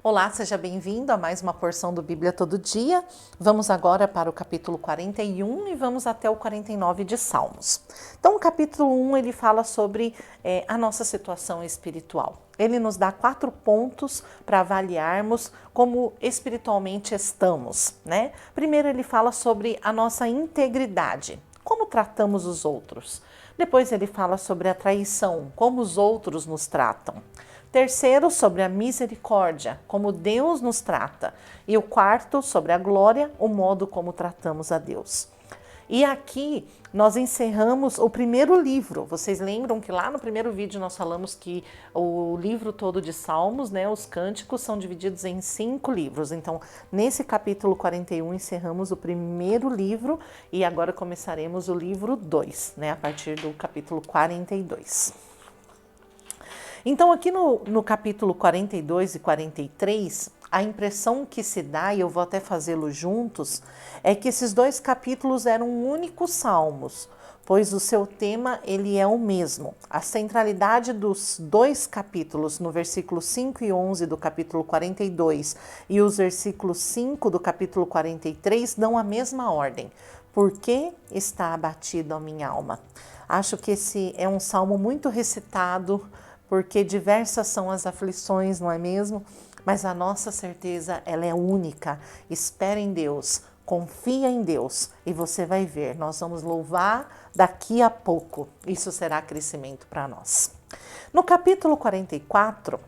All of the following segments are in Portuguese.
Olá, seja bem-vindo a mais uma porção do Bíblia Todo Dia. Vamos agora para o capítulo 41 e vamos até o 49 de Salmos. Então, o capítulo 1 ele fala sobre a nossa situação espiritual. Ele nos dá 4 pontos para avaliarmos como espiritualmente estamos, né? Primeiro, ele fala sobre a nossa integridade, como tratamos os outros. Depois, ele fala sobre a traição, como os outros nos tratam. Terceiro, sobre a misericórdia, como Deus nos trata. E o quarto, sobre a glória, o modo como tratamos a Deus. E aqui nós encerramos o primeiro livro. Vocês lembram que lá no primeiro vídeo nós falamos que o livro todo de Salmos, né, os cânticos, são divididos em 5 livros. Então, nesse capítulo 41, encerramos o primeiro livro e agora começaremos o livro 2, né, a partir do capítulo 42. Então, aqui no capítulo 42 e 43, a impressão que se dá, e eu vou até fazê-lo juntos, é que esses 2 capítulos eram únicos salmos, pois o seu tema ele é o mesmo. A centralidade dos 2 capítulos, no versículo 5 e 11 do capítulo 42 e os versículos 5 do capítulo 43, dão a mesma ordem. Por que está abatida a minha alma? Acho que esse é um salmo muito recitado, porque diversas são as aflições, não é mesmo? Mas a nossa certeza, ela é única. Espera em Deus, confia em Deus e você vai ver. Nós vamos louvar daqui a pouco. Isso será crescimento para nós. No capítulo 44,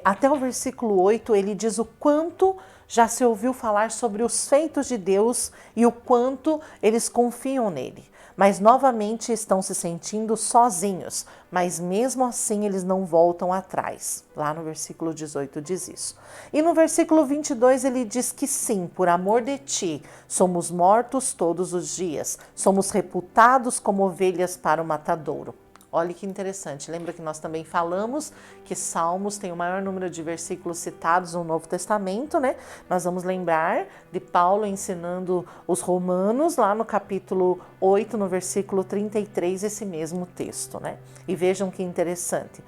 até o versículo 8, ele diz o quanto já se ouviu falar sobre os feitos de Deus e o quanto eles confiam nele. Mas novamente estão se sentindo sozinhos, mas mesmo assim eles não voltam atrás. Lá no versículo 18 diz isso. E no versículo 22 ele diz que sim, por amor de ti, somos mortos todos os dias, somos reputados como ovelhas para o matadouro. Olha que interessante, lembra que nós também falamos que Salmos tem o maior número de versículos citados no Novo Testamento, né? Nós vamos lembrar de Paulo ensinando os romanos lá no capítulo 8, no versículo 33, esse mesmo texto, né? E vejam que interessante.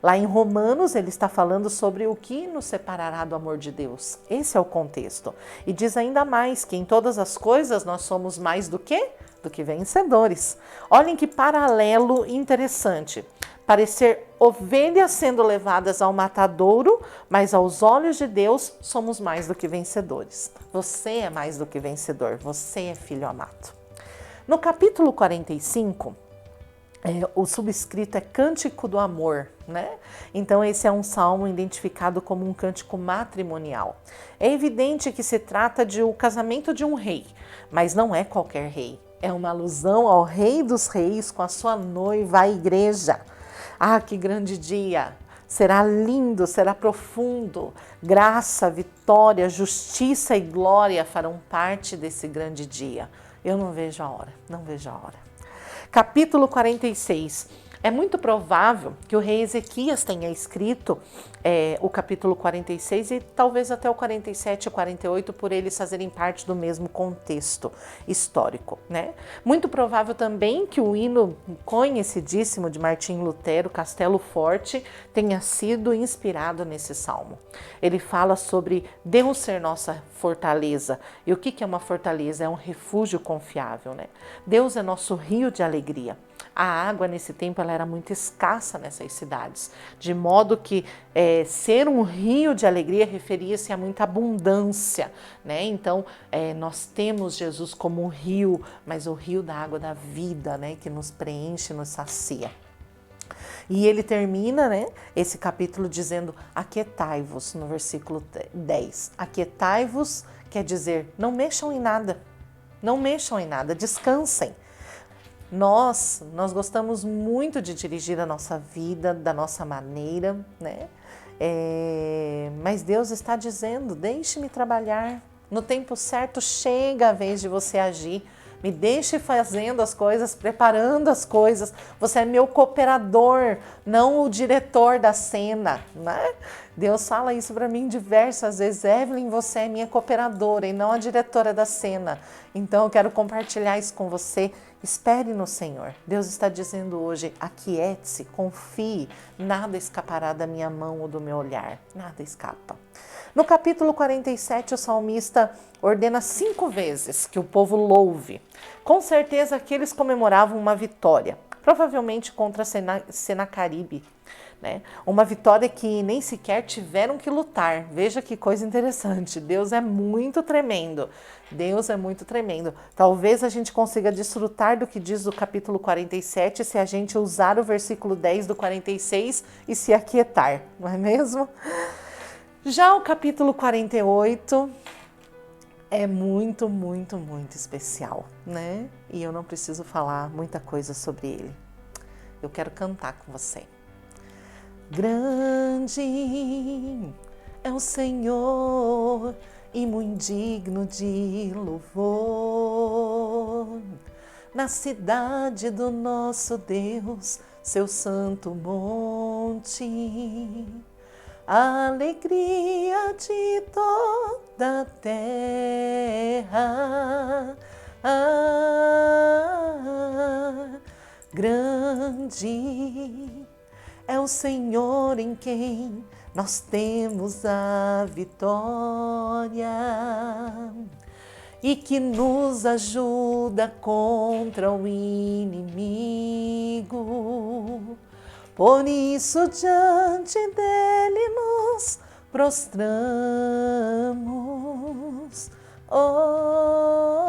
Lá em Romanos ele está falando sobre o que nos separará do amor de Deus. Esse é o contexto. E diz ainda mais que em todas as coisas nós somos mais do que vencedores. Olhem que paralelo interessante. Parecer ovelhas sendo levadas ao matadouro, mas aos olhos de Deus somos mais do que vencedores. Você é mais do que vencedor, você é filho amado. No capítulo 45, o subscrito é Cântico do Amor, né? Então esse é um salmo identificado como um cântico matrimonial. É evidente que se trata de o casamento de um rei, mas não é qualquer rei. É uma alusão ao Rei dos Reis com a sua noiva, a igreja. Ah, que grande dia! Será lindo, será profundo. Graça, vitória, justiça e glória farão parte desse grande dia. Eu não vejo a hora, não vejo a hora. Capítulo 46. É muito provável que o rei Ezequias tenha escrito o capítulo 46 e talvez até o 47 e 48 por eles fazerem parte do mesmo contexto histórico, né? Muito provável também que o hino conhecidíssimo de Martim Lutero, Castelo Forte, tenha sido inspirado nesse salmo. Ele fala sobre Deus ser nossa fortaleza. E o que é uma fortaleza? É um refúgio confiável, né? Deus é nosso rio de alegria. A água nesse tempo ela era muito escassa nessas cidades, de modo que ser um rio de alegria referia-se a muita abundância, né? Então nós temos Jesus como um rio, mas o rio da água da vida, né? Que nos preenche, nos sacia. E ele termina, né, esse capítulo dizendo: aquietai-vos, no versículo 10. Aquietai-vos quer dizer, não mexam em nada, não mexam em nada, descansem. Nós gostamos muito de dirigir a nossa vida da nossa maneira, né? Mas Deus está dizendo, deixe-me trabalhar. No tempo certo chega a vez de você agir. Me deixe fazendo as coisas, preparando as coisas. Você é meu cooperador, não o diretor da cena, né? Deus fala isso para mim diversas vezes. Evelyn, você é minha cooperadora e não a diretora da cena. Então eu quero compartilhar isso com você, Espere no Senhor. Deus está dizendo hoje, aquiete-se, confie, nada escapará da minha mão ou do meu olhar, nada escapa. No capítulo 47, o salmista ordena 5 vezes que o povo louve. Com certeza que eles comemoravam uma vitória, provavelmente contra Senaqueribe, né? Uma vitória que nem sequer tiveram que lutar. Veja que coisa interessante, Deus é muito tremendo. Deus é muito tremendo. Talvez a gente consiga desfrutar do que diz o capítulo 47 se a gente usar o versículo 10 do 46 e se aquietar, não é mesmo? Já o capítulo 48 é muito, muito, muito especial, né? E eu não preciso falar muita coisa sobre ele. Eu quero cantar com você. Grande é o Senhor e muito digno de louvor. Na cidade do nosso Deus, seu santo monte, a alegria de toda a terra. Grande é o Senhor em quem nós temos a vitória e que nos ajuda contra o inimigo. Por isso diante dele nos prostramos. Oh,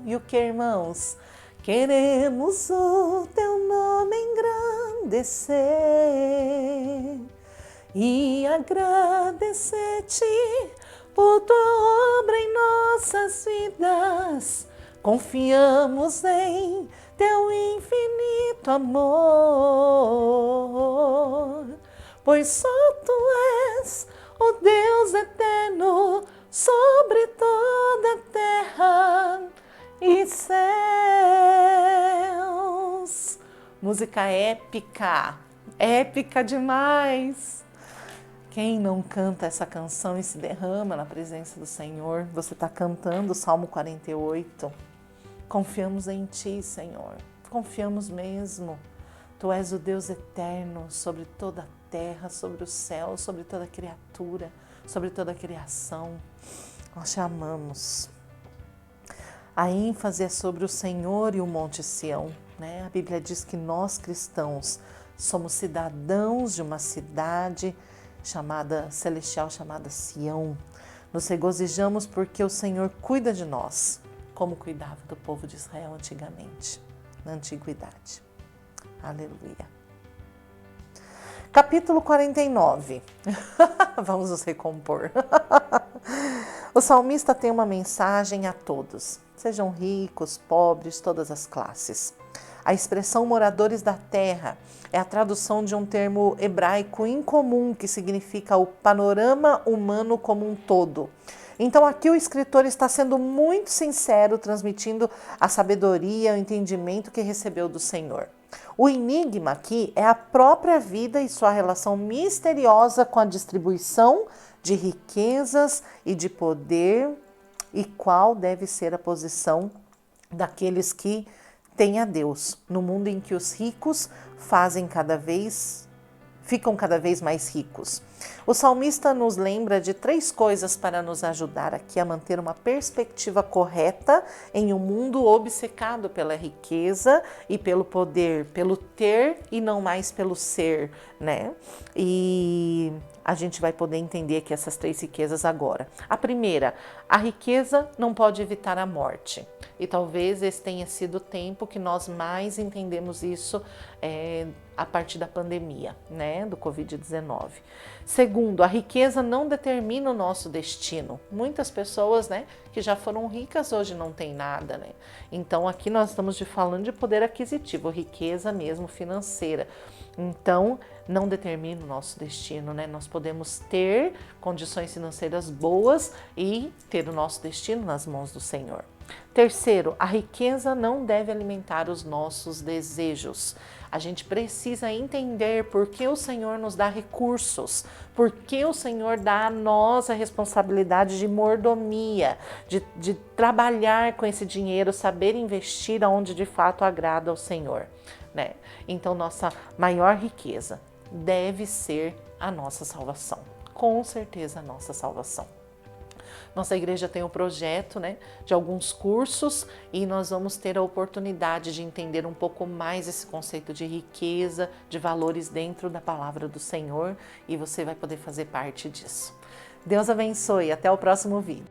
e o que, irmãos? Queremos o teu nome engrandecer e agradecer-te por tua obra em nossas vidas. Confiamos em teu infinito amor, pois só tu és o Deus eterno sobre toda a terra e céus. Música épica, épica demais. Quem não canta essa canção e se derrama na presença do Senhor? Você está cantando o Salmo 48. Confiamos em Ti, Senhor. Confiamos mesmo. Tu és o Deus eterno sobre toda a terra, sobre o céu, sobre toda criatura, sobre toda a criação. Nós Te amamos. A ênfase é sobre o Senhor e o Monte Sião, né? A Bíblia diz que nós cristãos somos cidadãos de uma cidade celestial chamada Sião. Nos regozijamos porque o Senhor cuida de nós, como cuidava do povo de Israel antigamente, na antiguidade. Aleluia. Capítulo 49. Vamos nos recompor. O salmista tem uma mensagem a todos. Sejam ricos, pobres, todas as classes. A expressão moradores da terra é a tradução de um termo hebraico incomum que significa o panorama humano como um todo. Então aqui o escritor está sendo muito sincero, transmitindo a sabedoria, o entendimento que recebeu do Senhor. O enigma aqui é a própria vida e sua relação misteriosa com a distribuição de riquezas e de poder e qual deve ser a posição daqueles que têm a Deus no mundo em que os ricos ficam cada vez mais ricos. O salmista nos lembra de 3 coisas para nos ajudar aqui a manter uma perspectiva correta em um mundo obcecado pela riqueza e pelo poder, pelo ter e não mais pelo ser, né? E a gente vai poder entender aqui essas 3 riquezas agora. A primeira, a riqueza não pode evitar a morte. E talvez esse tenha sido o tempo que nós mais entendemos isso a partir da pandemia, né, do Covid-19. Segundo, a riqueza não determina o nosso destino. Muitas pessoas, né, que já foram ricas hoje não têm nada, né? Então aqui nós estamos falando de poder aquisitivo, riqueza mesmo financeira. Então não determina o nosso destino, né? Nós podemos ter condições financeiras boas e ter o nosso destino nas mãos do Senhor. Terceiro, a riqueza não deve alimentar os nossos desejos. A gente precisa entender por que o Senhor nos dá recursos, por que o Senhor dá a nós a responsabilidade de mordomia, de trabalhar com esse dinheiro, saber investir onde de fato agrada ao Senhor, né? Então, nossa maior riqueza deve ser a nossa salvação, com certeza a nossa salvação. Nossa igreja tem um projeto, né, de alguns cursos e nós vamos ter a oportunidade de entender um pouco mais esse conceito de riqueza, de valores dentro da palavra do Senhor, e você vai poder fazer parte disso. Deus abençoe, até o próximo vídeo.